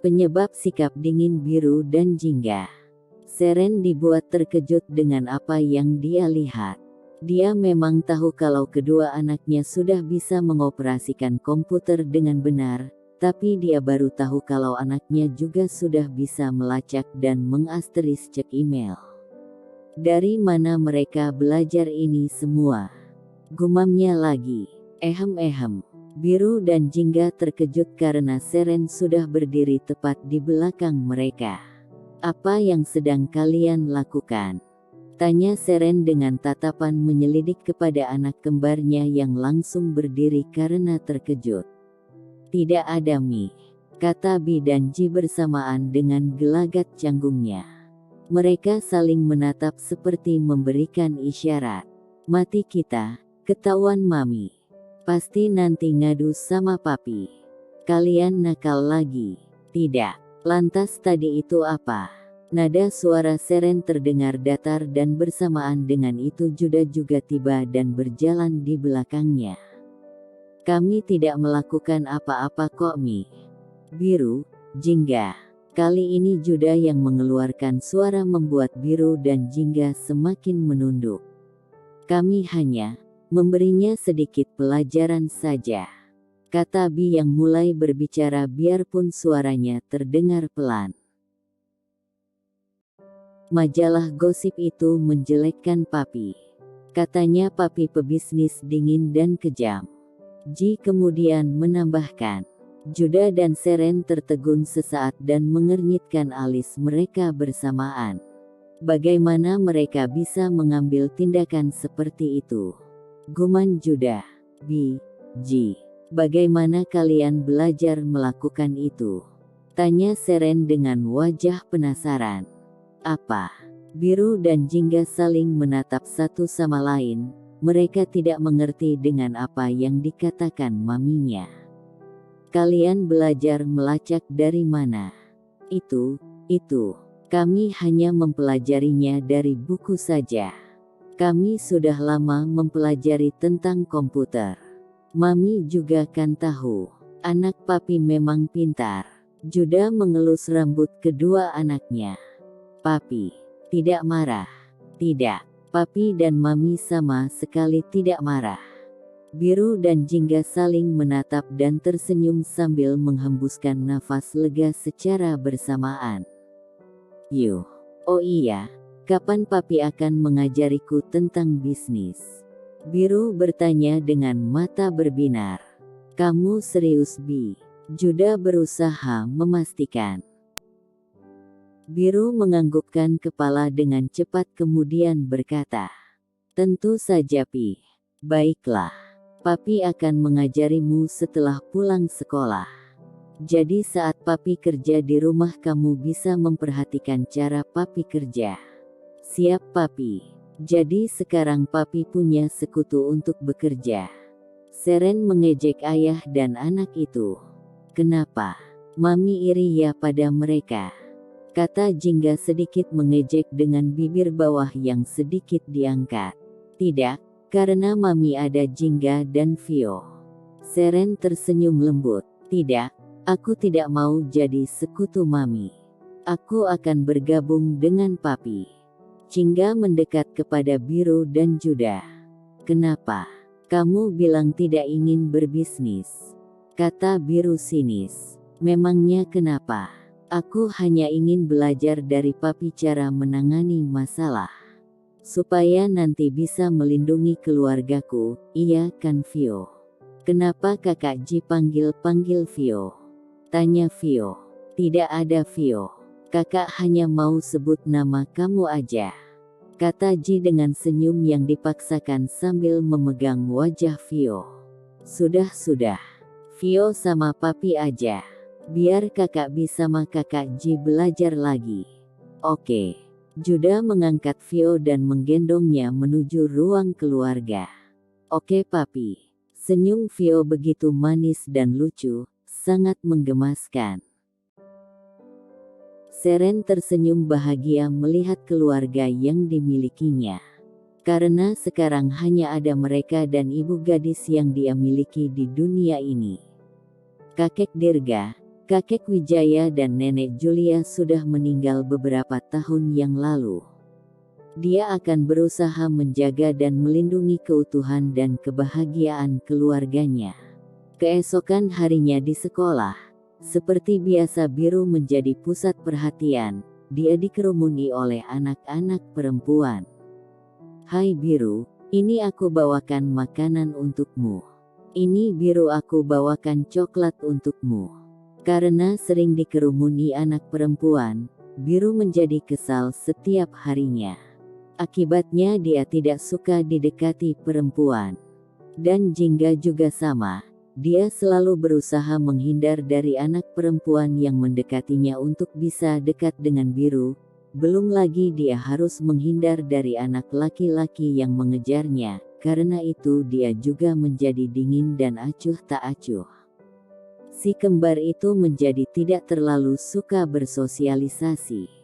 Penyebab sikap dingin Biru dan Jingga. Seren dibuat terkejut dengan apa yang dia lihat. Dia memang tahu kalau kedua anaknya sudah bisa mengoperasikan komputer dengan benar, tapi dia baru tahu kalau anaknya juga sudah bisa melacak dan mengasteris cek email. Dari mana mereka belajar ini semua? Gumamnya lagi. Ehem. Biru dan Jingga terkejut karena Seren sudah berdiri tepat di belakang mereka. "Apa yang sedang kalian lakukan?" tanya Seren dengan tatapan menyelidik kepada anak kembarnya yang langsung berdiri karena terkejut. "Tidak ada Mi," kata Bi dan Ji bersamaan dengan gelagat canggungnya. Mereka saling menatap seperti memberikan isyarat. "Mati kita, ketahuan Mami. Pasti nanti ngadu sama Papi. Kalian nakal lagi." "Tidak." "Lantas tadi itu apa?" Nada suara Seren terdengar datar dan bersamaan dengan itu Juda juga tiba dan berjalan di belakangnya. "Kami tidak melakukan apa-apa kok Mi." "Biru, Jingga." Kali ini Juda yang mengeluarkan suara membuat Biru dan Jingga semakin menunduk. "Kami hanya memberinya sedikit pelajaran saja," kata Bi yang mulai berbicara biarpun suaranya terdengar pelan. "Majalah gosip itu menjelekkan Papi. Katanya Papi pebisnis dingin dan kejam." Ji kemudian menambahkan. Juda dan Seren tertegun sesaat dan mengernyitkan alis mereka bersamaan. Bagaimana mereka bisa mengambil tindakan seperti itu? Guman Juda. "Bi, Ji, bagaimana kalian belajar melakukan itu?" tanya Seren dengan wajah penasaran. "Apa?" Biru dan Jingga saling menatap satu sama lain, mereka tidak mengerti dengan apa yang dikatakan maminya. "Kalian belajar melacak dari mana?" Itu, kami hanya mempelajarinya dari buku saja. Kami sudah lama mempelajari tentang komputer. Mami juga kan tahu. Anak Papi memang pintar." Juda mengelus rambut kedua anaknya. "Papi tidak marah." "Tidak." Papi dan Mami sama sekali tidak marah. Biru dan Jingga saling menatap dan tersenyum sambil menghembuskan nafas lega secara bersamaan. "Yuh. Oh iya. Kapan Papi akan mengajariku tentang bisnis?" Biru bertanya dengan mata berbinar. "Kamu serius Bi?" Juda berusaha memastikan. Biru menganggukkan kepala dengan cepat kemudian berkata, "Tentu saja Pi. Baiklah. Papi akan mengajarimu setelah pulang sekolah. Jadi saat Papi kerja di rumah kamu bisa memperhatikan cara Papi kerja." "Siap Papi." Jadi sekarang Papi punya sekutu untuk bekerja. Seren mengejek ayah dan anak itu. "Kenapa? Mami iri ya pada mereka?" kata Jingga sedikit mengejek dengan bibir bawah yang sedikit diangkat. "Tidak, karena Mami ada Jingga dan Vio." Seren tersenyum lembut. "Tidak, aku tidak mau jadi sekutu Mami. Aku akan bergabung dengan Papi." Jingga mendekat kepada Biru dan Juda. "Kenapa? Kamu bilang tidak ingin berbisnis," kata Biru sinis. "Memangnya kenapa?" "Aku hanya ingin belajar dari Papi cara menangani masalah. Supaya nanti bisa melindungi keluargaku, iya kan Vio?" "Kenapa kakak Ji panggil Vio?" tanya Vio. "Tidak ada Vio. Kakak hanya mau sebut nama kamu aja," kata Ji dengan senyum yang dipaksakan sambil memegang wajah Vio. Sudah. Vio sama Papi aja. Biar kakak Bi sama kakak Ji belajar lagi." "Oke." Juda mengangkat Vio dan menggendongnya menuju ruang keluarga. "Oke Papi." Senyum Vio begitu manis dan lucu, sangat menggemaskan. Seren tersenyum bahagia melihat keluarga yang dimilikinya. Karena sekarang hanya ada mereka dan ibu gadis yang dia miliki di dunia ini. Kakek Dirga, Kakek Wijaya dan nenek Julia sudah meninggal beberapa tahun yang lalu. Dia akan berusaha menjaga dan melindungi keutuhan dan kebahagiaan keluarganya. Keesokan harinya di sekolah, seperti biasa Biru menjadi pusat perhatian. Dia dikerumuni oleh anak-anak perempuan. "Hai Biru, ini aku bawakan makanan untukmu. Ini Biru, aku bawakan coklat untukmu." Karena sering dikerumuni anak perempuan, Biru menjadi kesal setiap harinya. Akibatnya dia tidak suka didekati perempuan. Dan Jingga juga sama. Dia selalu berusaha menghindar dari anak perempuan yang mendekatinya untuk bisa dekat dengan Biru. Belum lagi dia harus menghindar dari anak laki-laki yang mengejarnya. Karena itu dia juga menjadi dingin dan acuh tak acuh. Si kembar itu menjadi tidak terlalu suka bersosialisasi.